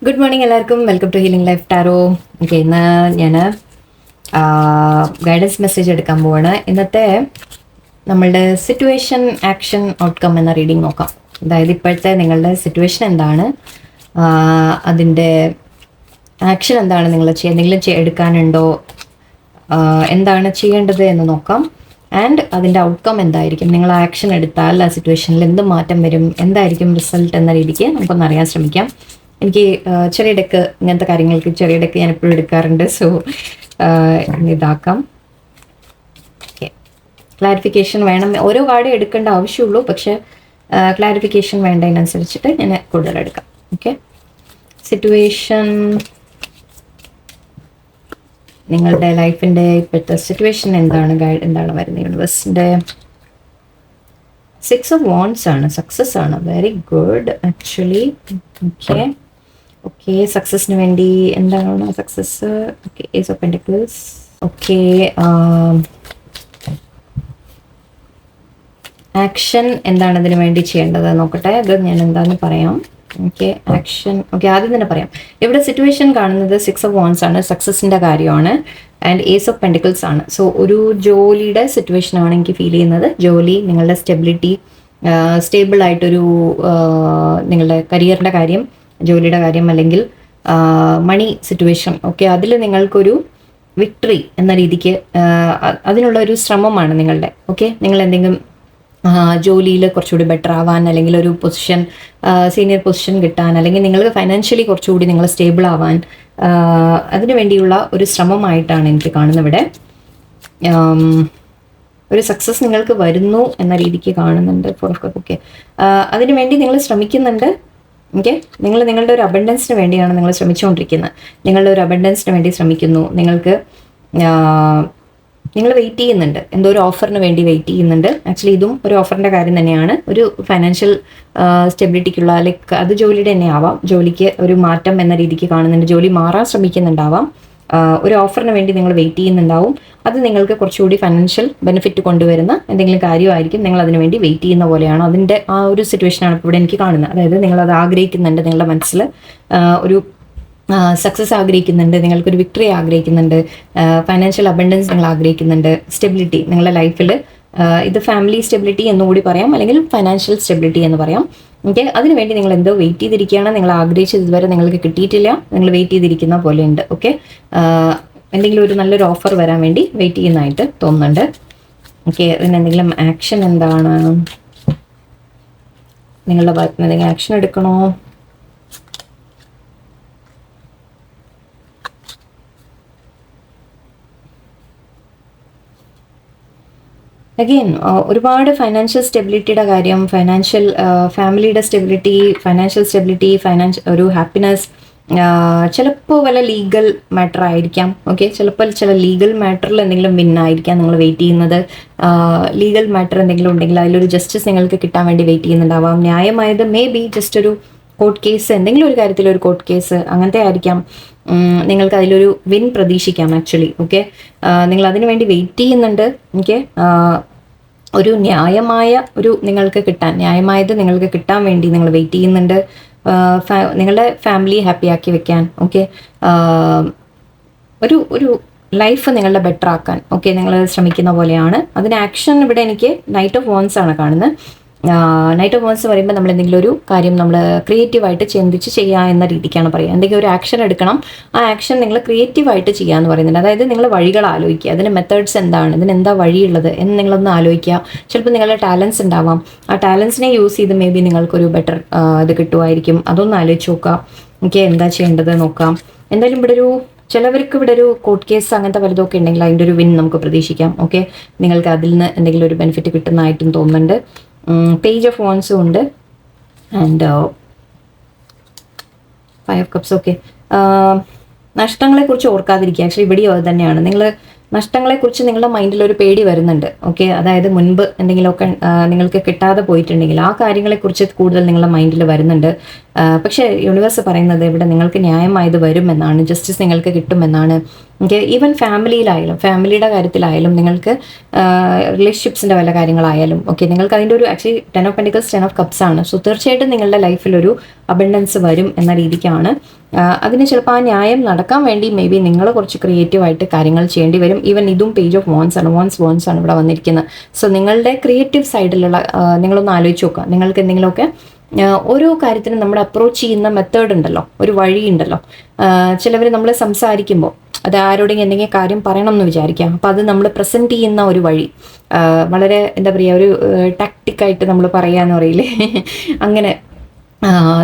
Good morning എല്ലാവർക്കും. Welcome to healing life tarot. Okay, ഇന്ന് ഞാൻ ഗൈഡൻസ് മെസ്സേജ് എടുക്കാൻ പോവാണ്. ഇന്നത്തെ നമ്മളുടെ സിറ്റുവേഷൻ, ആക്ഷൻ, ഔട്ട്കം എന്ന റീഡിംഗ് നോക്കാം. അതായത് ഇപ്പോഴത്തെ നിങ്ങളുടെ സിറ്റുവേഷൻ എന്താണ്, അതിൻ്റെ ആക്ഷൻ എന്താണ്, നിങ്ങൾ എന്തെങ്കിലും എടുക്കാനുണ്ടോ, എന്താണ് ചെയ്യേണ്ടത് എന്ന് നോക്കാം. ആൻഡ് അതിൻ്റെ ഔട്ട്കം എന്തായിരിക്കും, നിങ്ങൾ ആക്ഷൻ എടുത്താൽ ആ സിറ്റുവേഷനിൽ എന്ത് മാറ്റം വരും, എന്തായിരിക്കും റിസൾട്ട് എന്ന രീതിക്ക് നമുക്കൊന്ന് അറിയാൻ ശ്രമിക്കാം. എനിക്ക് ചെറിയ ഡെക്ക്, ഇങ്ങനത്തെ കാര്യങ്ങൾക്ക് ചെറിയ ഡെക്ക് ഞാൻ എപ്പോഴും എടുക്കാറുണ്ട്. സോ ഇതാക്കാം. ഓക്കെ, ക്ലാരിഫിക്കേഷൻ വേണം. ഓരോ കാർഡ് എടുക്കേണ്ട ആവശ്യമുള്ളൂ, പക്ഷെ ക്ലാരിഫിക്കേഷൻ വേണ്ടതിനനുസരിച്ചിട്ട് ഞാൻ കൂടുതൽ എടുക്കാം. ഓക്കെ, സിറ്റുവേഷൻ, നിങ്ങളുടെ ലൈഫിൻ്റെ ഇപ്പോഴത്തെ സിറ്റുവേഷൻ എന്താണ്, എന്താണ് വരുന്നത് യൂണിവേഴ്സിൻ്റെ 6 of Wands ആണ്, സക്സസ് ആണ്. Very good actually. ഓക്കെ, സക്സസിന് വേണ്ടി എന്താണ് success? Okay, Ace of Pentacles. Okay, action എന്താണ് അതിന് വേണ്ടി ചെയ്യേണ്ടത് നോക്കട്ടെ. അത് ഞാൻ എന്താണെന്ന് പറയാം. Okay, action. ഓക്കെ, ആദ്യം തന്നെ പറയാം. ഇവിടെ സിറ്റുവേഷൻ കാണുന്നത് 6 of Wands ആണ്, സക്സസിൻ്റെ കാര്യമാണ്. ആൻഡ് Ace of Pentacles ആണ്. സോ ഒരു ജോലിയുടെ സിറ്റുവേഷൻ ആണ് എനിക്ക് ഫീൽ ചെയ്യുന്നത്. ജോലി, നിങ്ങളുടെ സ്റ്റെബിലിറ്റി, സ്റ്റേബിൾ ആയിട്ടൊരു നിങ്ങളുടെ കരിയറിൻ്റെ കാര്യം, ജോലിയുടെ കാര്യം, അല്ലെങ്കിൽ മണി സിറ്റുവേഷൻ. ഓക്കെ, അതിൽ നിങ്ങൾക്കൊരു വിക്ടറി എന്ന രീതിക്ക് അതിനുള്ള ഒരു ശ്രമമാണ് നിങ്ങളുടെ. ഓക്കെ, നിങ്ങൾ എന്തെങ്കിലും ജോലിയിൽ കുറച്ചുകൂടി ബെറ്റർ ആവാൻ, അല്ലെങ്കിൽ ഒരു പൊസിഷൻ, സീനിയർ പൊസിഷൻ കിട്ടാൻ, അല്ലെങ്കിൽ നിങ്ങൾക്ക് ഫൈനാൻഷ്യലി കുറച്ചുകൂടി നിങ്ങൾ സ്റ്റേബിൾ ആവാൻ, അതിനു വേണ്ടിയുള്ള ഒരു ശ്രമമായിട്ടാണ് എനിക്ക് കാണുന്നത് ഇവിടെ. ഒരു സക്സസ് നിങ്ങൾക്ക് വരുന്നു എന്ന രീതിക്ക് കാണുന്നുണ്ട്. ഓക്കെ, അതിനുവേണ്ടി നിങ്ങൾ ശ്രമിക്കുന്നുണ്ട്. ഓക്കെ, നിങ്ങൾ നിങ്ങളുടെ ഒരു അബണ്ടൻസിന് വേണ്ടിയാണ് നിങ്ങൾ ശ്രമിച്ചുകൊണ്ടിരിക്കുന്നത്. നിങ്ങളുടെ ഒരു അബണ്ടൻസിന് വേണ്ടി ശ്രമിക്കുന്നു. നിങ്ങൾ വെയിറ്റ് ചെയ്യുന്നുണ്ട്, എന്തോ ഒരു ഓഫറിന് വേണ്ടി വെയിറ്റ് ചെയ്യുന്നുണ്ട്. ആക്ച്വലി ഇതും ഒരു ഓഫറിൻ്റെ കാര്യം തന്നെയാണ്. ഒരു ഫൈനാൻഷ്യൽ സ്റ്റെബിലിറ്റിക്കുള്ള, ലൈക്ക് അത് ജോലിയുടെ തന്നെ ആവാം. ജോലിക്ക് ഒരു മാറ്റം എന്ന രീതിക്ക് കാണുന്നുണ്ട്. ജോലി മാറാൻ ശ്രമിക്കുന്നുണ്ടാവാം. ഒരു ഓഫറിന് വേണ്ടി നിങ്ങൾ വെയിറ്റ് ചെയ്യുന്നുണ്ടാവും. അത് നിങ്ങൾക്ക് കുറച്ചുകൂടി ഫൈനാൻഷ്യൽ ബെനിഫിറ്റ് കൊണ്ടുവരുന്ന എന്തെങ്കിലും കാര്യമായിരിക്കും. നിങ്ങൾ അതിന് വേണ്ടി വെയിറ്റ് ചെയ്യുന്ന പോലെയാണ്. അതിൻ്റെ ആ ഒരു സിറ്റുവേഷനാണ് ഇപ്പോൾ ഇവിടെ എനിക്ക് കാണുന്നത്. അതായത് നിങ്ങളത് ആഗ്രഹിക്കുന്നുണ്ട്, നിങ്ങളുടെ മനസ്സിൽ ഒരു സക്സസ് ആഗ്രഹിക്കുന്നുണ്ട്, നിങ്ങൾക്കൊരു വിക്ടറി ആഗ്രഹിക്കുന്നുണ്ട്, ഫൈനാൻഷ്യൽ അബണ്ടൻസ് നിങ്ങൾ ആഗ്രഹിക്കുന്നുണ്ട്, സ്റ്റെബിലിറ്റി നിങ്ങളുടെ ലൈഫിൽ. ഇത് ഫാമിലി സ്റ്റെബിലിറ്റി എന്നുകൂടി പറയാം, അല്ലെങ്കിൽ ഫൈനാൻഷ്യൽ സ്റ്റെബിലിറ്റി എന്ന് പറയാം. ഓക്കെ, അതിനുവേണ്ടി നിങ്ങൾ എന്തോ വെയിറ്റ് ചെയ്തിരിക്കുകയാണ്. നിങ്ങൾ ആഗ്രഹിച്ചത് ഇതുവരെ നിങ്ങൾക്ക് കിട്ടിയിട്ടില്ല, നിങ്ങൾ വെയിറ്റ് ചെയ്തിരിക്കുന്ന പോലെയുണ്ട്. ഓക്കെ, എന്തെങ്കിലും ഒരു നല്ലൊരു ഓഫർ വരാൻ വേണ്ടി വെയിറ്റ് ചെയ്യുന്നതായിട്ട് തോന്നുന്നുണ്ട്. ഓക്കെ, അതിന് എന്തെങ്കിലും ആക്ഷൻ എന്താണ്, നിങ്ങളുടെ ഭാഗത്ത് നിന്ന് എന്തെങ്കിലും ആക്ഷൻ എടുക്കണോ? അഗെയിൻ ഒരുപാട് ഫൈനാൻഷ്യൽ സ്റ്റെബിലിറ്റിയുടെ കാര്യം, ഫാമിലിയുടെ സ്റ്റെബിലിറ്റി, ഒരു ഹാപ്പിനെസ്, ചിലപ്പോൾ വല്ല ലീഗൽ മാറ്റർ ആയിരിക്കാം. ഓക്കെ, ചിലപ്പോൾ ചില ലീഗൽ മാറ്ററിൽ എന്തെങ്കിലും വിന്നായിരിക്കാം നിങ്ങൾ വെയിറ്റ് ചെയ്യുന്നത്. ലീഗൽ മാറ്റർ എന്തെങ്കിലും ഉണ്ടെങ്കിൽ അതിലൊരു ജസ്റ്റിസ് നിങ്ങൾക്ക് കിട്ടാൻ വേണ്ടി വെയിറ്റ് ചെയ്യുന്നുണ്ടാവാം. ന്യായമായത് മേ ബി ജസ്റ്റ് ഒരു കോർട്ട് കേസ്, എന്തെങ്കിലും ഒരു കാര്യത്തിൽ ഒരു കോർട്ട് കേസ്, അങ്ങനത്തെ ആയിരിക്കാം. നിങ്ങൾക്ക് അതിലൊരു വിൻ പ്രതീക്ഷിക്കാം ആക്ച്വലി. ഓക്കെ, നിങ്ങൾ അതിനു വേണ്ടി വെയിറ്റ് ചെയ്യുന്നുണ്ട്. ഓക്കെ, ഒരു ന്യായമായത് നിങ്ങൾക്ക് കിട്ടാൻ വേണ്ടി നിങ്ങൾ വെയിറ്റ് ചെയ്യുന്നുണ്ട്. നിങ്ങളുടെ ഫാമിലി ഹാപ്പി ആക്കി വെക്കാൻ. ഓക്കെ, ഒരു ലൈഫ് നിങ്ങളുടെ ബെറ്റർ ആക്കാൻ. ഓക്കെ, നിങ്ങൾ ശ്രമിക്കുന്ന പോലെയാണ്. അതിന് ആക്ഷൻ ഇവിടെ എനിക്ക് നൈറ്റ് ഓഫ് വോൺസ് ആണ് കാണുന്നത്. നൈറ്റ് ഓഫ് വോൺസ് പറയുമ്പോൾ നമ്മൾ എന്തെങ്കിലും ഒരു കാര്യം നമ്മൾ ക്രിയേറ്റീവായിട്ട് ചിന്തിച്ച് ചെയ്യുക എന്ന രീതിക്കാണ് പറയുക. എന്തെങ്കിലും ഒരു ആക്ഷൻ എടുക്കണം, ആ ആക്ഷൻ നിങ്ങൾ ക്രിയേറ്റീവായിട്ട് ചെയ്യുക എന്ന് പറയുന്നുണ്ട്. അതായത് നിങ്ങൾ വഴികൾ ആലോചിക്കുക, അതിന് മെത്തേഡ്സ് എന്താണ്, ഇതിനെന്താ വഴിയുള്ളത് എന്ന് നിങ്ങളൊന്ന് ആലോചിക്കുക. ചിലപ്പോൾ നിങ്ങളുടെ ടാലൻസ് ഉണ്ടാവാം, ആ ടാലൻസിനെ യൂസ് ചെയ്ത് മേ ബി നിങ്ങൾക്കൊരു ബെറ്റർ ഇത് കിട്ടുമായിരിക്കും. അതൊന്ന് ആലോചിച്ച് നോക്കാം. ഓക്കെ, എന്താ ചെയ്യേണ്ടത് നോക്കാം. എന്തായാലും ചിലവർക്ക് ഇവിടെ ഒരു കോർട്ട് കേസ് അങ്ങനത്തെ വലുതൊക്കെ ഉണ്ടെങ്കിൽ അതിൻ്റെ ഒരു വിൻ നമുക്ക് പ്രതീക്ഷിക്കാം. ഓക്കെ, നിങ്ങൾക്ക് അതിൽ നിന്ന് എന്തെങ്കിലും ഒരു ബെനിഫിറ്റ് കിട്ടുന്നതായിട്ടും തോന്നുന്നുണ്ട്. പേജ് ഓഫ് വോൺസും ഉണ്ട്, ആൻഡ് 5 of Cups. ഓക്കെ, നഷ്ടങ്ങളെക്കുറിച്ച് ഓർക്കാതിരിക്കുക. ആക്ച്വലി ഇവിടെയോ അത് തന്നെയാണ്. നിങ്ങൾ നഷ്ടങ്ങളെക്കുറിച്ച് നിങ്ങളുടെ മൈൻഡിൽ ഒരു പേടി വരുന്നുണ്ട്. ഓക്കെ, അതായത് മുൻപ് എന്തെങ്കിലുമൊക്കെ നിങ്ങൾക്ക് കിട്ടാതെ പോയിട്ടുണ്ടെങ്കിൽ ആ കാര്യങ്ങളെക്കുറിച്ച് കൂടുതൽ നിങ്ങളുടെ മൈൻഡിൽ വരുന്നുണ്ട്. പക്ഷേ യൂണിവേഴ്സ് പറയുന്നത് ഇവിടെ നിങ്ങൾക്ക് ന്യായമായത് വരുമെന്നാണ്, ജസ്റ്റിസ് നിങ്ങൾക്ക് കിട്ടുമെന്നാണ്. ഓക്കെ, ഈവൻ ഫാമിലിയിലായാലും, ഫാമിലിയുടെ കാര്യത്തിലായാലും, നിങ്ങൾക്ക് റിലേഷൻഷിപ്സിൻ്റെ വല്ല കാര്യങ്ങളായാലും ഓക്കെ, നിങ്ങൾക്ക് അതിൻ്റെ ഒരു actually 10 of pentacles 10 of cups ആണ്. സോ തീർച്ചയായിട്ടും നിങ്ങളുടെ ലൈഫിലൊരു അബണ്ടൻസ് വരും എന്ന രീതിക്കാണ്. അതിന് ചിലപ്പോൾ ആ ന്യായം നടക്കാൻ വേണ്ടി മേ ബി നിങ്ങൾ കുറച്ച് ക്രിയേറ്റീവായിട്ട് കാര്യങ്ങൾ ചെയ്യേണ്ടി വരും. ഈവൻ ഇതും പേജ് ഓഫ് വോൺസ് ആണ്, വോൺസ് ആണ് ഇവിടെ വന്നിരിക്കുന്നത്. സോ നിങ്ങളുടെ ക്രിയേറ്റീവ് സൈഡിലുള്ള നിങ്ങളൊന്ന് ആലോചിച്ച് നോക്കുക. നിങ്ങൾക്ക് എന്തെങ്കിലുമൊക്കെ ഓരോ കാര്യത്തിനും നമ്മുടെ അപ്രോച്ച് ചെയ്യുന്ന മെത്തേഡ് ഉണ്ടല്ലോ, ഒരു വഴിയുണ്ടല്ലോ. ചിലവർ നമ്മൾ സംസാരിക്കുമ്പോൾ അത് ആരോടെങ്കിലും എന്തെങ്കിലും കാര്യം പറയണം എന്ന് വിചാരിക്കാം. അപ്പോൾ അത് നമ്മൾ പ്രസൻറ്റ് ചെയ്യുന്ന ഒരു വഴി വളരെ എന്താ പറയുക, ഒരു ടാക്ടിക്കായിട്ട് നമ്മൾ പറയാന്ന് പറയില്ലേ അങ്ങനെ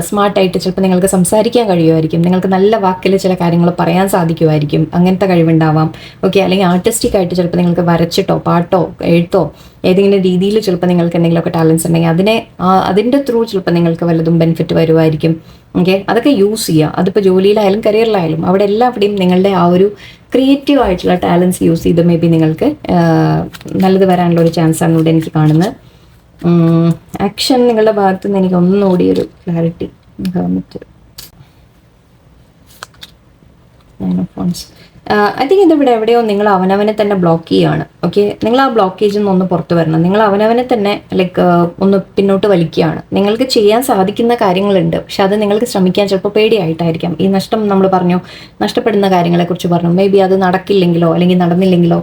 സ്മാർട്ടായിട്ട് ചിലപ്പോൾ നിങ്ങൾക്ക് സംസാരിക്കാൻ കഴിയുമായിരിക്കും. നിങ്ങൾക്ക് നല്ല വാക്കിൽ ചില കാര്യങ്ങൾ പറയാൻ സാധിക്കുമായിരിക്കും. അങ്ങനത്തെ കഴിവുണ്ടാവാം. ഓക്കെ, അല്ലെങ്കിൽ ആർട്ടിസ്റ്റിക് ആയിട്ട് ചിലപ്പോൾ നിങ്ങൾക്ക് വരച്ചിട്ടോ പാട്ടോ എഴുത്തോ ഏതെങ്കിലും രീതിയിൽ ചിലപ്പോൾ നിങ്ങൾക്ക് എന്തെങ്കിലുമൊക്കെ ടാലൻസ് ഉണ്ടെങ്കിൽ അതിൻ്റെ ത്രൂ ചിലപ്പോൾ നിങ്ങൾക്ക് വല്ലതും ബെനിഫിറ്റ് വരുമായിരിക്കും. ഓക്കെ, അതൊക്കെ യൂസ് ചെയ്യുക. അതിപ്പോൾ ജോലിയിലായാലും കരിയറിലായാലും അവിടെ എല്ലാവിടെയും നിങ്ങളുടെ ആ ഒരു ക്രിയേറ്റീവ് ആയിട്ടുള്ള ടാലൻസ് യൂസ് ചെയ്ത് മേ ബി നിങ്ങൾക്ക് നല്ലത് വരാനുള്ള ഒരു ചാൻസാണ് ഇവിടെ എനിക്ക് കാണുന്നത്. ആക്ഷൻ നിങ്ങളുടെ ഭാഗത്തു നിന്ന് എനിക്ക് ഒന്നുകൂടി ഒരു ക്ലാരിറ്റി ഐ തിങ്ക് ഇതിവിടെ എവിടെയോ നിങ്ങൾ അവനവനെ തന്നെ ബ്ലോക്ക് ചെയ്യുകയാണ്. ഓക്കെ, നിങ്ങൾ ആ ബ്ലോക്കേജിൽ നിന്ന് ഒന്ന് പുറത്ത് വരണം. നിങ്ങൾ അവനവനെ തന്നെ ലൈക്ക് ഒന്ന് പിന്നോട്ട് വലിക്കുകയാണ്. നിങ്ങൾക്ക് ചെയ്യാൻ സാധിക്കുന്ന കാര്യങ്ങളുണ്ട്, പക്ഷെ അത് നിങ്ങൾക്ക് ശ്രമിക്കാൻ ചിലപ്പോൾ പേടിയായിട്ടായിരിക്കാം. ഈ നഷ്ടം നമ്മൾ പറഞ്ഞു, നഷ്ടപ്പെടുന്ന കാര്യങ്ങളെക്കുറിച്ച് പറഞ്ഞു. മേ ബി അത് നടക്കില്ലെങ്കിലോ അല്ലെങ്കിൽ നടന്നില്ലെങ്കിലോ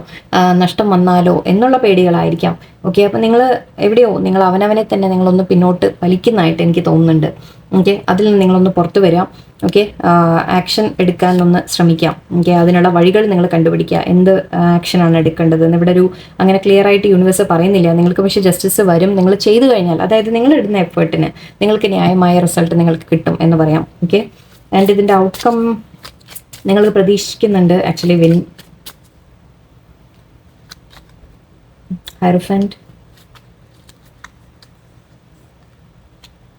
നഷ്ടം വന്നാലോ എന്നുള്ള പേടികളായിരിക്കാം. ഓക്കെ, അപ്പം നിങ്ങൾ എവിടെയോ നിങ്ങൾ അവനവനെ തന്നെ നിങ്ങളൊന്ന് പിന്നോട്ട് വലിക്കുന്നതായിട്ട് എനിക്ക് തോന്നുന്നുണ്ട്. ഓക്കെ, അതിൽ നിന്ന് നിങ്ങളൊന്ന് പുറത്തു വരാം. ഓക്കെ, ആക്ഷൻ എടുക്കാനൊന്ന് ശ്രമിക്കാം. ഓക്കെ, അതിനുള്ള വഴികൾ നിങ്ങൾ കണ്ടുപിടിക്കുക. എന്ത് ആക്ഷനാണ് എടുക്കേണ്ടത് എന്ന് ഇവിടെ ഒരു അങ്ങനെ ക്ലിയർ ആയിട്ട് യൂണിവേഴ്സ് പറയുന്നില്ല. നിങ്ങൾക്ക് പക്ഷേ ജസ്റ്റിസ് വരും നിങ്ങൾ ചെയ്തു കഴിഞ്ഞാൽ. അതായത് നിങ്ങൾ ഇടുന്ന എഫേർട്ടിന് നിങ്ങൾക്ക് ന്യായമായ റിസൾട്ട് നിങ്ങൾക്ക് കിട്ടും എന്ന് പറയാം. ഓക്കെ, ആൻഡ് ഇതിൻ്റെ ഔട്ട്കം നിങ്ങൾ പ്രതീക്ഷിക്കുന്നുണ്ട്. Actually win Hierophant,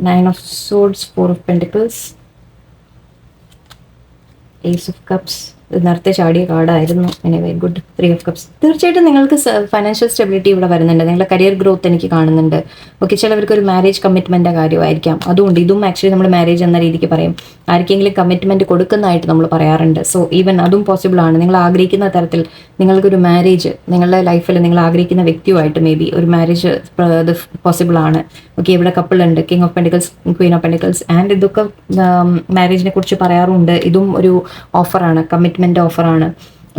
9 of Swords, 4 of Pentacles, Ace of Cups. ഇത് നേരത്തെ ചാടിയ കാർഡായിരുന്നു. Anyway good. 3 of cups. തീർച്ചയായിട്ടും നിങ്ങൾക്ക് ഫൈനാൻഷ്യൽ സ്റ്റെബിലിറ്റി ഇവിടെ വരുന്നുണ്ട്. നിങ്ങളുടെ കരിയർ ഗ്രോത്ത് എനിക്ക് കാണുന്നുണ്ട്. ഓക്കെ, ചിലവർക്ക് ഒരു മാരേജ് കമ്മിറ്റ്മെൻറ്റ് കാര്യമായിരിക്കാം. അതുകൊണ്ട് ഇതും ആക്ച്വലി നമ്മൾ മാരേജ് എന്ന രീതിക്ക് പറയും. ആർക്കെങ്കിലും കമ്മിറ്റ്മെൻറ്റ് കൊടുക്കുന്നതായിട്ട് നമ്മൾ പറയാറുണ്ട്. സോ ഈവൻ അതും പോസിബിൾ ആണ്. നിങ്ങൾ ആഗ്രഹിക്കുന്ന തരത്തിൽ നിങ്ങൾക്കൊരു മാരേജ് നിങ്ങളുടെ ലൈഫിൽ നിങ്ങൾ ആഗ്രഹിക്കുന്ന വ്യക്തിയുമായിട്ട് മേ ബി ഒരു മാരേജ് ഇത് പോസിബിൾ ആണ്. ഓക്കെ, ഇവിടെ കപ്പിൾ ഉണ്ട്, king of pentacles, Queen of pentacles. And ഇതൊക്കെ മാരേജിനെ കുറിച്ച് പറയാറുണ്ട്. ഇതും ഒരു ഓഫറാണ്, കമ്മിറ്റ്മെൻറ്റ് ഓഫറാണ്.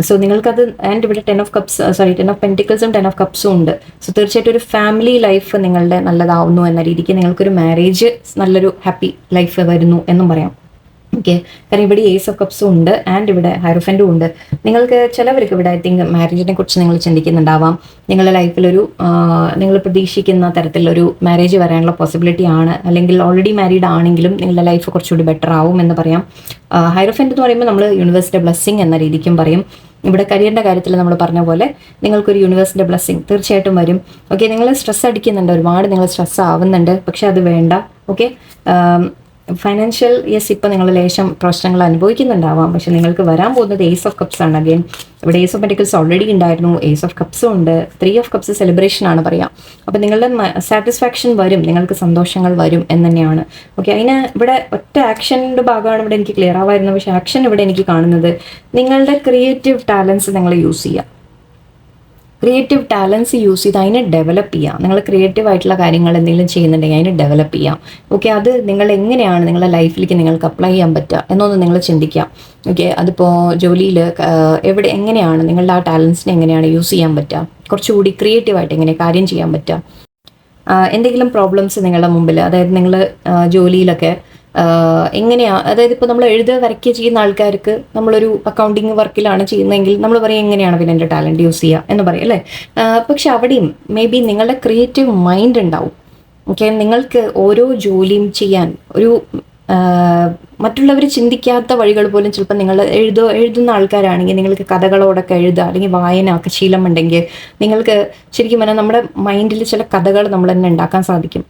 സോ നിങ്ങൾക്കത് ആൻഡ് ഇവിടെ 10 ഓഫ് കപ്സ് 10 ഓഫ് പെൻറ്റിക്കിൾസും 10 ഓഫ് കപ്സും ഉണ്ട്. സോ തീർച്ചയായിട്ടും ഒരു ഫാമിലി ലൈഫ് നിങ്ങളുടെ നല്ലതാവുന്നു എന്ന രീതിക്ക് നിങ്ങൾക്കൊരു മാരേജ് നല്ലൊരു ഹാപ്പി ലൈഫ് വരുന്നു എന്നും പറയാം. ഓക്കെ, കാരണം ഇവിടെ ഏസ് ഓഫ് കപ്സും ഉണ്ട് ആൻഡ് ഇവിടെ ഹൈറോഫൻറ്റും ഉണ്ട്. നിങ്ങൾക്ക് ചിലവർക്ക് ഇവിടെ ഐ തിങ്ക് മാരേജിനെ കുറിച്ച് നിങ്ങൾ ചിന്തിക്കുന്നുണ്ടാവാം. നിങ്ങളുടെ ലൈഫിലൊരു നിങ്ങൾ പ്രതീക്ഷിക്കുന്ന തരത്തിലൊരു മാരേജ് വരാനുള്ള പോസിബിലിറ്റി ആണ്. അല്ലെങ്കിൽ ഓൾറെഡി മാരീഡ് ആണെങ്കിലും നിങ്ങളുടെ ലൈഫ് കുറച്ചുകൂടി ബെറ്റർ ആവും എന്ന് പറയാം. ഹൈറോഫൻറ്റ് എന്ന് പറയുമ്പോൾ നമ്മൾ യൂണിവേഴ്സിൻ്റെ ബ്ലെസ്സിങ് എന്ന രീതിക്കും പറയും. ഇവിടെ കരിയറിൻ്റെ കാര്യത്തിൽ നമ്മൾ പറഞ്ഞ പോലെ നിങ്ങൾക്കൊരു യൂണിവേഴ്സിൻ്റെ ബ്ലെസ്സിങ് തീർച്ചയായിട്ടും വരും. ഓക്കെ, നിങ്ങൾ സ്ട്രെസ് അടിക്കുന്നുണ്ട്, ഒരുപാട് നിങ്ങൾ സ്ട്രെസ് ആവുന്നുണ്ട്, പക്ഷെ അത് വേണ്ട. ഓക്കെ, ഫൈനാൻഷ്യൽ ഇപ്പോൾ നിങ്ങൾ ലേശം പ്രശ്നങ്ങൾ അനുഭവിക്കുന്നുണ്ടാവാം, പക്ഷെ നിങ്ങൾക്ക് വരാൻ പോകുന്നത് ഏസ് ഓഫ് കപ്സ് ആണ്. അഗെയിൻ ഇവിടെ ഏസ് ഓഫ് പെൻറ്റിക്കിൾസ് ഓൾറെഡി ഉണ്ടായിരുന്നു, ഏസ് ഓഫ് കപ്സും ഉണ്ട്, 3 ഓഫ് കപ്സ് സെലിബ്രേഷൻ ആണ് പറയാം. അപ്പോൾ നിങ്ങളുടെ സാറ്റിസ്ഫാക്ഷൻ വരും, നിങ്ങൾക്ക് സന്തോഷങ്ങൾ വരും എന്ന് തന്നെയാണ്. ഓക്കെ, അതിന് ഇവിടെ ഒറ്റ ആക്ഷൻ്റെ ഭാഗമാണ് ഇവിടെ എനിക്ക് ക്ലിയർ ആവായിരുന്നത്. പക്ഷേ ആക്ഷൻ ഇവിടെ എനിക്ക് കാണുന്നത് നിങ്ങളുടെ ക്രിയേറ്റീവ് ടാലൻസ് നിങ്ങൾ യൂസ് ചെയ്യുക. ക്രിയേറ്റീവ് ടാലൻസ് യൂസ് ചെയ്ത് അതിനെ ഡെവലപ്പ് ചെയ്യാം. നിങ്ങൾ ക്രിയേറ്റീവ് ആയിട്ടുള്ള കാര്യങ്ങൾ എന്തെങ്കിലും ചെയ്യുന്നുണ്ടെങ്കിൽ അതിനെ ഡെവലപ്പ് ചെയ്യാം. ഓക്കെ, അത് നിങ്ങൾ എങ്ങനെയാണ് നിങ്ങളുടെ ലൈഫിലേക്ക് നിങ്ങൾക്ക് അപ്ലൈ ചെയ്യാൻ പറ്റുക എന്നൊന്ന് നിങ്ങൾ ചിന്തിക്കാം. ഓക്കെ, അതിപ്പോൾ ജോലിയിൽ എങ്ങനെയാണ് നിങ്ങളുടെ ആ ടാലൻസിനെ എങ്ങനെയാണ് യൂസ് ചെയ്യാൻ പറ്റുക, കുറച്ചുകൂടി ക്രിയേറ്റീവായിട്ട് എങ്ങനെ കാര്യം ചെയ്യാൻ പറ്റുക. എന്തെങ്കിലും പ്രോബ്ലംസ് നിങ്ങളുടെ മുമ്പിൽ, അതായത് നിങ്ങൾ ജോലിയിലൊക്കെ എങ്ങനെയാണ്, അതായത് ഇപ്പോൾ നമ്മൾ വരയ്ക്കുക ചെയ്യുന്ന ആൾക്കാർക്ക് നമ്മളൊരു അക്കൗണ്ടിങ് വർക്കിലാണ് ചെയ്യുന്നതെങ്കിൽ നമ്മൾ പറയും എങ്ങനെയാണ് പിന്നെ എൻ്റെ ടാലൻറ്റ് യൂസ് ചെയ്യുക എന്ന് പറയും അല്ലേ. പക്ഷെ അവിടെയും മേ ബി നിങ്ങളുടെ ക്രിയേറ്റീവ് മൈൻഡ് ഉണ്ടാവും. ഓക്കെ, നിങ്ങൾക്ക് ഓരോ ജോലിയും ചെയ്യാൻ ഒരു മറ്റുള്ളവർ ചിന്തിക്കാത്ത വഴികൾ പോലും ചിലപ്പോൾ നിങ്ങൾ എഴുതുന്ന ആൾക്കാരാണെങ്കിൽ നിങ്ങൾക്ക് കഥകളോടൊക്കെ എഴുതുക അല്ലെങ്കിൽ വായന ഒക്കെ ശീലമുണ്ടെങ്കിൽ നിങ്ങൾക്ക് ശരിക്കും പറഞ്ഞാൽ നമ്മുടെ മൈൻഡിൽ ചില കഥകൾ നമ്മൾ തന്നെ ഉണ്ടാക്കാൻ സാധിക്കും.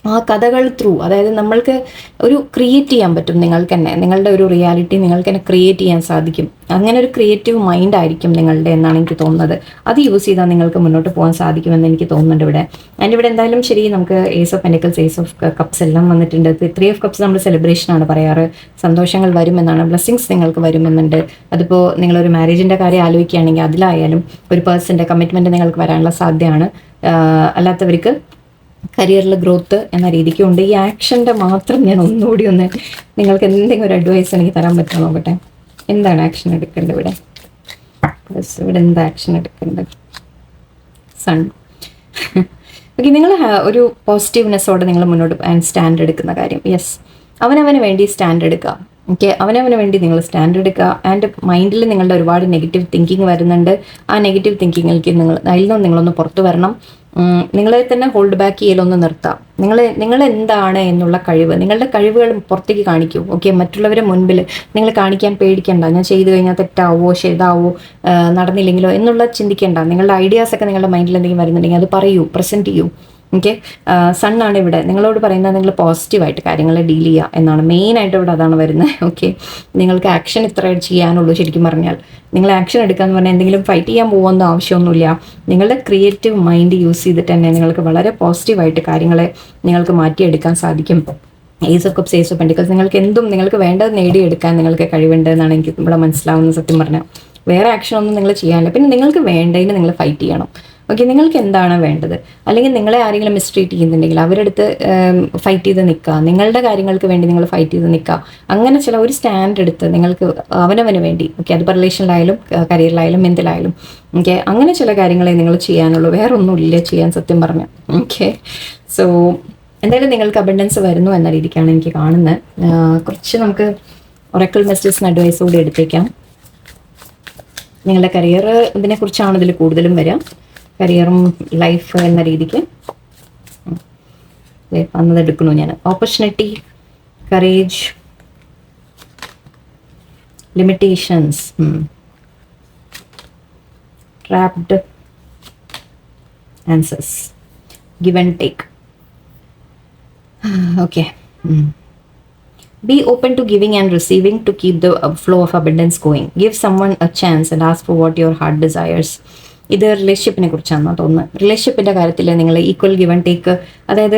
ആ കഥകൾ ത്രൂ, അതായത് നമ്മൾക്ക് ഒരു ക്രിയേറ്റ് ചെയ്യാൻ പറ്റും നിങ്ങൾക്ക് തന്നെ, നിങ്ങളുടെ ഒരു റിയാലിറ്റി നിങ്ങൾക്ക് തന്നെ ക്രിയേറ്റ് ചെയ്യാൻ സാധിക്കും. അങ്ങനെ ഒരു ക്രിയേറ്റീവ് മൈൻഡ് ആയിരിക്കും നിങ്ങളുടെ എന്നാണ് എനിക്ക് തോന്നുന്നത്. അത് യൂസ് ചെയ്താൽ നിങ്ങൾക്ക് മുന്നോട്ട് പോകാൻ സാധിക്കുമെന്ന് എനിക്ക് തോന്നുന്നുണ്ട് ഇവിടെ. ആൻഡ് ഇവിടെ എന്തായാലും ശരി, നമുക്ക് ace of pentacles, ace of cups എല്ലാം വന്നിട്ടുണ്ട്. 3 ഓഫ് കപ്സ് നമ്മൾ സെലിബ്രേഷനാണ് പറയാറ്. സന്തോഷങ്ങൾ വരുമെന്നാണ്, ബ്ലെസ്സിങ്സ് നിങ്ങൾക്ക് വരുമെന്നുണ്ട്. അതിപ്പോൾ നിങ്ങളൊരു മാരേജിൻ്റെ കാര്യം ആലോചിക്കുകയാണെങ്കിൽ അതിലായാലും ഒരു പേഴ്സൻ്റെ കമ്മിറ്റ്മെൻറ്റ് നിങ്ങൾക്ക് വരാനുള്ള സാധ്യതയാണ്. അല്ലാത്തവർക്ക് കരിയറിൽ ഗ്രോത്ത് എന്ന രീതിക്കും ഉണ്ട്. ഈ ആക്ഷൻ്റെ മാത്രം ഞാൻ ഒന്നുകൂടി ഒന്ന് നിങ്ങൾക്ക് എന്തെങ്കിലും ഒരു അഡ്വൈസ് എനിക്ക് തരാൻ പറ്റുമോ നോക്കട്ടെ. എന്താണ് ആക്ഷൻ എടുക്കേണ്ടത് ഇവിടെ? ഇവിടെ എന്താ ആക്ഷൻ എടുക്കേണ്ടത്? സൺ. ഓക്കെ, നിങ്ങൾ ഒരു പോസിറ്റീവ്നെസ്സോടെ നിങ്ങൾ മുന്നോട്ട് സ്റ്റാൻഡ് എടുക്കുന്ന കാര്യം, യെസ്, അവനവന് വേണ്ടി സ്റ്റാൻഡ് എടുക്കുക. ഓക്കെ, അവനവന് വേണ്ടി നിങ്ങൾ സ്റ്റാൻഡ് എടുക്കുക. ആൻഡ് മൈൻഡിൽ നിങ്ങളുടെ ഒരുപാട് നെഗറ്റീവ് തിങ്കിങ് വരുന്നുണ്ട്. ആ നെഗറ്റീവ് തിങ്കിങ്ങിലേക്ക് അതിൽ നിന്ന് നിങ്ങളൊന്ന് പുറത്തു വരണം. നിങ്ങളെ തന്നെ ഹോൾഡ് ബാക്ക് ചെയ്യലൊന്ന് നിർത്താം. നിങ്ങൾ എന്താണ് എന്നുള്ള കഴിവ്, നിങ്ങളുടെ കഴിവുകൾ പുറത്തേക്ക് കാണിക്കൂ. ഓക്കെ, മറ്റുള്ളവരെ മുൻപിൽ നിങ്ങൾ കാണിക്കാൻ പേടിക്കണ്ട. ഞാൻ ചെയ്തു കഴിഞ്ഞാൽ തെറ്റാവോ, ശരിതാവോ, നടന്നില്ലെങ്കിലോ എന്നുള്ള ചിന്തിക്കേണ്ട. നിങ്ങളുടെ ഐഡിയാസൊക്കെ നിങ്ങളുടെ മൈൻഡിൽ എന്തെങ്കിലും വരുന്നുണ്ടെങ്കിൽ അത് പറയൂ, പ്രസൻറ്റ് ചെയ്യൂ. ഓക്കെ, സണ്ണാണ് ഇവിടെ നിങ്ങളോട് പറയുന്നത്. നിങ്ങൾ പോസിറ്റീവായിട്ട് കാര്യങ്ങളെ ഡീൽ ചെയ്യുക എന്നാണ് മെയിനായിട്ട് ഇവിടെ അതാണ് വരുന്നത്. ഓക്കെ, നിങ്ങൾക്ക് ആക്ഷൻ ഇത്ര ചെയ്യാനുള്ളൂ. ശരിക്കും പറഞ്ഞാൽ നിങ്ങൾ ആക്ഷൻ എടുക്കാന്ന് പറഞ്ഞാൽ എന്തെങ്കിലും ഫൈറ്റ് ചെയ്യാൻ പോകുന്ന ആവശ്യമൊന്നുമില്ല. നിങ്ങളുടെ ക്രിയേറ്റീവ് മൈൻഡ് യൂസ് ചെയ്തിട്ട് തന്നെ നിങ്ങൾക്ക് വളരെ പോസിറ്റീവായിട്ട് കാര്യങ്ങളെ നിങ്ങൾക്ക് മാറ്റിയെടുക്കാൻ സാധിക്കും. Ace of cups, ace of pentacles, നിങ്ങൾക്ക് എന്തും നിങ്ങൾക്ക് വേണ്ടത് നേടിയെടുക്കാൻ നിങ്ങൾക്ക് കഴിവുണ്ട് എന്നാണ് എനിക്ക് ഇവിടെ മനസ്സിലാവുന്നത്. സത്യം പറഞ്ഞാൽ വേറെ ആക്ഷനൊന്നും നിങ്ങൾ ചെയ്യാനില്ല. പിന്നെ നിങ്ങൾക്ക് വേണ്ടതിന് നിങ്ങൾ ഫൈറ്റ് ചെയ്യണം. ഓക്കെ, നിങ്ങൾക്ക് എന്താണ് വേണ്ടത്? അല്ലെങ്കിൽ നിങ്ങളെ ആരെങ്കിലും മിസ്ട്രീറ്റ് ചെയ്യുന്നുണ്ടെങ്കിൽ അവരെടുത്ത് ഫൈറ്റ് ചെയ്ത് നിൽക്കുക. നിങ്ങളുടെ കാര്യങ്ങൾക്ക് വേണ്ടി നിങ്ങൾ ഫൈറ്റ് ചെയ്ത് നിൽക്കുക. അങ്ങനെ ചില ഒരു സ്റ്റാൻഡ് എടുത്ത് നിങ്ങൾക്ക് അവനവന് വേണ്ടി, ഓക്കെ, അതിപ്പോൾ റിലേഷനിലായാലും കരിയറിലായാലും എന്തിലായാലും, ഓക്കെ, അങ്ങനെ ചില കാര്യങ്ങളെ നിങ്ങൾ ചെയ്യാനുള്ളൂ. വേറെ ഒന്നുമില്ല ചെയ്യാൻ, സത്യം പറഞ്ഞാൽ. ഓക്കെ, സോ എന്തായാലും നിങ്ങൾക്ക് അബണ്ടൻസ് വരുന്നു എന്ന രീതിക്കാണ് എനിക്ക് കാണുന്നത്. കുറച്ച് നമുക്ക് ഒറക്കിൾ മെസ്സേജസിന് അഡ്വൈസ് കൂടി എടുത്തേക്കാം. നിങ്ങളുടെ കരിയർ ഇതിനെക്കുറിച്ചാണ് ഇതിൽ കൂടുതലും വരിക. കരിയറും ലൈഫ് എന്ന രീതിക്ക് വന്നത് എടുക്കണു ഞാൻ. Opportunity, courage, limitations, trapped, answers, give and take. Okay, be open to giving and receiving to keep the flow of abundance going. Give someone a chance and ask for what your heart desires. ഇത് റിലേഷൻഷിപ്പിനെ കുറിച്ചാണെന്ന് തോന്നുന്നത്. റിലേഷൻഷിപ്പിൻ്റെ കാര്യത്തിൽ നിങ്ങൾ equal give and take, അതായത്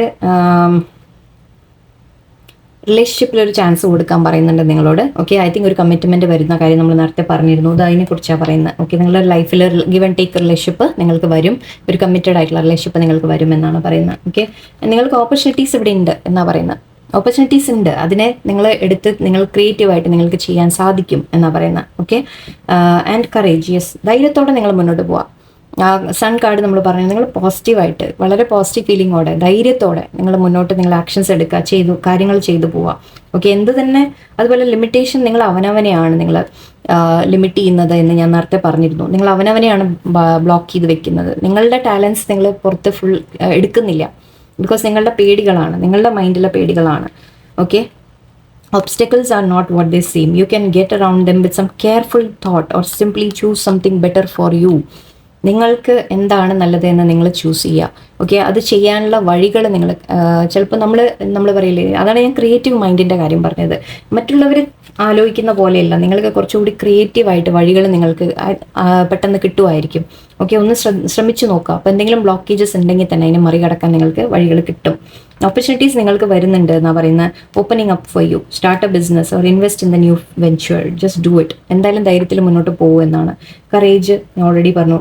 റിലേഷൻഷിപ്പിൽ ഒരു chance കൊടുക്കാൻ പറയുന്നുണ്ട് നിങ്ങളോട്. ഓക്കെ, ഐ തിങ്ക് ഒരു കമ്മിറ്റ്മെൻറ്റ് വരുന്ന കാര്യം നമ്മൾ നേരത്തെ പറഞ്ഞിരുന്നു. അത് അതിനെക്കുറിച്ചാണ് പറയുന്നത്. ഓക്കെ, നിങ്ങളുടെ ലൈഫിൽ ഗിവ് ആൻഡ് ടേക്ക് റിലേഷൻഷിപ്പ് നിങ്ങൾക്ക് വരും. ഒരു കമ്മിറ്റഡ് ആയിട്ടുള്ള റിലേഷൻഷിപ്പ് നിങ്ങൾക്ക് വരും എന്നാണ് പറയുന്നത്. ഓക്കെ, നിങ്ങൾക്ക് ഓപ്പർച്യൂണിറ്റീസ് ഇവിടെ ഉണ്ട് എന്നാണ് പറയുന്നത്. ഓപ്പർച്യൂണിറ്റീസ് ഉണ്ട്, അതിനെ നിങ്ങൾ എടുത്ത് നിങ്ങൾ ക്രിയേറ്റീവായിട്ട് നിങ്ങൾക്ക് ചെയ്യാൻ സാധിക്കും എന്നാണ് പറയുന്നത്. ഓക്കെ, ആൻഡ് കറേജ്, യെസ്, ധൈര്യത്തോടെ നിങ്ങൾ മുന്നോട്ട് പോവാം. സൺ കാർഡ് നമ്മൾ പറഞ്ഞു, നിങ്ങൾ പോസിറ്റീവായിട്ട് വളരെ പോസിറ്റീവ് ഫീലിങ്ങോടെ ധൈര്യത്തോടെ നിങ്ങൾ മുന്നോട്ട് നിങ്ങൾ ആക്ഷൻസ് എടുക്കുക, കാര്യങ്ങൾ ചെയ്തു പോവുക. ഓക്കെ, എന്ത് തന്നെ. അതുപോലെ ലിമിറ്റേഷൻ, നിങ്ങൾ അവനവനെയാണ് നിങ്ങൾ ലിമിറ്റ് ചെയ്യുന്നത് എന്ന് ഞാൻ നേരത്തെ പറഞ്ഞിരുന്നു. നിങ്ങൾ അവനവനെയാണ് ബ്ലോക്ക് ചെയ്ത് വെക്കുന്നത്. നിങ്ങളുടെ ടാലൻസ് നിങ്ങൾ പുറത്ത് ഫുൾ എടുക്കുന്നില്ല. ബിക്കോസ് നിങ്ങളുടെ പേടികളാണ്, നിങ്ങളുടെ മൈൻഡിലെ പേടികളാണ്. Okay, obstacles are not what they seem. You can get around them with some careful thought or simply choose something better for you. നിങ്ങൾക്ക് എന്താണ് നല്ലത് എന്ന് നിങ്ങൾ ചൂസ് ചെയ്യുക. ഓക്കെ, അത് ചെയ്യാനുള്ള വഴികൾ നിങ്ങൾ ചിലപ്പോൾ നമ്മൾ പറയില്ലേ, അതാണ് ഞാൻ ക്രിയേറ്റീവ് മൈൻഡിൻ്റെ കാര്യം പറഞ്ഞത്. മറ്റുള്ളവർ ആലോചിക്കുന്ന പോലെയല്ല, നിങ്ങൾക്ക് കുറച്ചുകൂടി ക്രിയേറ്റീവായിട്ട് വഴികൾ നിങ്ങൾക്ക് പെട്ടെന്ന് കിട്ടുമായിരിക്കും. ഓക്കെ, ഒന്ന് ശ്രമിച്ചു നോക്കുക. അപ്പോൾ എന്തെങ്കിലും ബ്ലോക്കേജസ് ഉണ്ടെങ്കിൽ തന്നെ അതിനെ മറികടക്കാൻ നിങ്ങൾക്ക് വഴികൾ കിട്ടും. ഓപ്പർച്യൂണിറ്റീസ് നിങ്ങൾക്ക് വരുന്നുണ്ട് എന്നാണ് പറയുന്നത്. Opening up for you, start A business or invest in the new venture, just do it. എന്തായാലും ധൈര്യത്തിൽ മുന്നോട്ട് പോകും എന്നാണ്. കറേജ് ഞാൻ ഓൾറെഡി പറഞ്ഞു,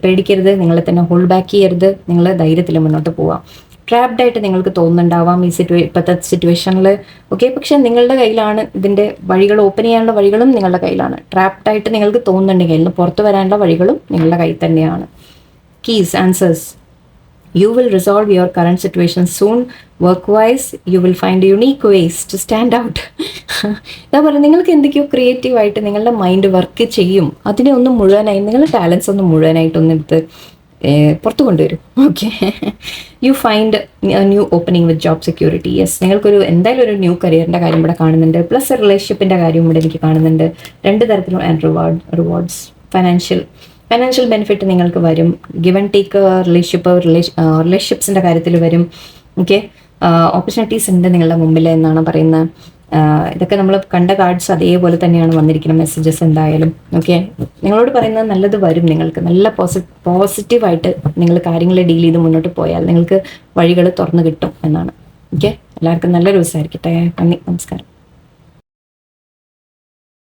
പേടിക്കരുത്, നിങ്ങളെ തന്നെ ഹോൾഡ് ബാക്ക് ചെയ്യരുത്, നിങ്ങൾ ധൈര്യത്തിൽ മുന്നോട്ട് പോവാം. ട്രാപ്ഡ് ആയിട്ട് നിങ്ങൾക്ക് തോന്നുന്നുണ്ടാവാം ഈ ഇപ്പോഴത്തെ സിറ്റുവേഷനിൽ. ഓക്കെ, പക്ഷെ നിങ്ങളുടെ കയ്യിലാണ് ഇതിൻ്റെ വഴികൾ, ഓപ്പൺ ചെയ്യാനുള്ള വഴികളും നിങ്ങളുടെ കയ്യിലാണ്. ട്രാപ്ഡ് ആയിട്ട് നിങ്ങൾക്ക് തോന്നുന്നുണ്ടെങ്കിൽ അതിൽ നിന്ന് പുറത്ത് വരാനുള്ള വഴികളും നിങ്ങളുടെ കയ്യിൽ തന്നെയാണ്. Keys, answers, you will resolve your current situation soon. Work-wise, you will find unique ways to stand out. എന്താ പറയുക, നിങ്ങൾക്ക് എന്തൊക്കെയോ ക്രിയേറ്റീവായിട്ട് നിങ്ങളുടെ മൈൻഡ് വർക്ക് ചെയ്യും. അതിനെ ഒന്ന് മുഴുവനായി, നിങ്ങളുടെ ടാലൻസ് ഒന്ന് മുഴുവനായിട്ടൊന്ന് എടുത്ത് പുറത്തു കൊണ്ടുവരും. Okay, you find new opening with job security. Yes, നിങ്ങൾക്കൊരു എന്തായാലും ഒരു ന്യൂ കരിയറിൻ്റെ കാര്യം ഇവിടെ കാണുന്നുണ്ട്. പ്ലസ് റിലേഷൻഷിപ്പിൻ്റെ കാര്യം ഇവിടെ എനിക്ക് കാണുന്നുണ്ട്. 2 തരത്തിലും ആൻഡ് റിവാർഡ്സ്, ഫൈനാൻഷ്യൽ ബെനിഫിറ്റ് നിങ്ങൾക്ക് വരും. ഗിവ് ആൻഡ് ടേക്ക് റിലേഷൻഷിപ്സിൻ്റെ കാര്യത്തിൽ വരും. ഓക്കെ, ഓപ്പർച്യൂണിറ്റീസ് ഉണ്ട് നിങ്ങളുടെ മുമ്പിൽ എന്നാണ് പറയുന്നത്. ഇതൊക്കെ നമ്മൾ കണ്ട കാർഡ്സ് അതേപോലെ തന്നെയാണ് വന്നിരിക്കുന്ന മെസ്സേജസ് എന്തായാലും. ഓക്കെ, നിങ്ങളോട് പറയുന്നത് നല്ലത് വരും. നിങ്ങൾക്ക് നല്ല പോസിറ്റീവായിട്ട് നിങ്ങൾ കാര്യങ്ങളെ ഡീൽ ചെയ്ത് മുന്നോട്ട് പോയാൽ നിങ്ങൾക്ക് വഴികൾ തുറന്നു കിട്ടും എന്നാണ്. ഓക്കെ, എല്ലാവർക്കും നല്ലൊരു ദിവസമായിരിക്കട്ടെ. നന്ദി, നമസ്കാരം.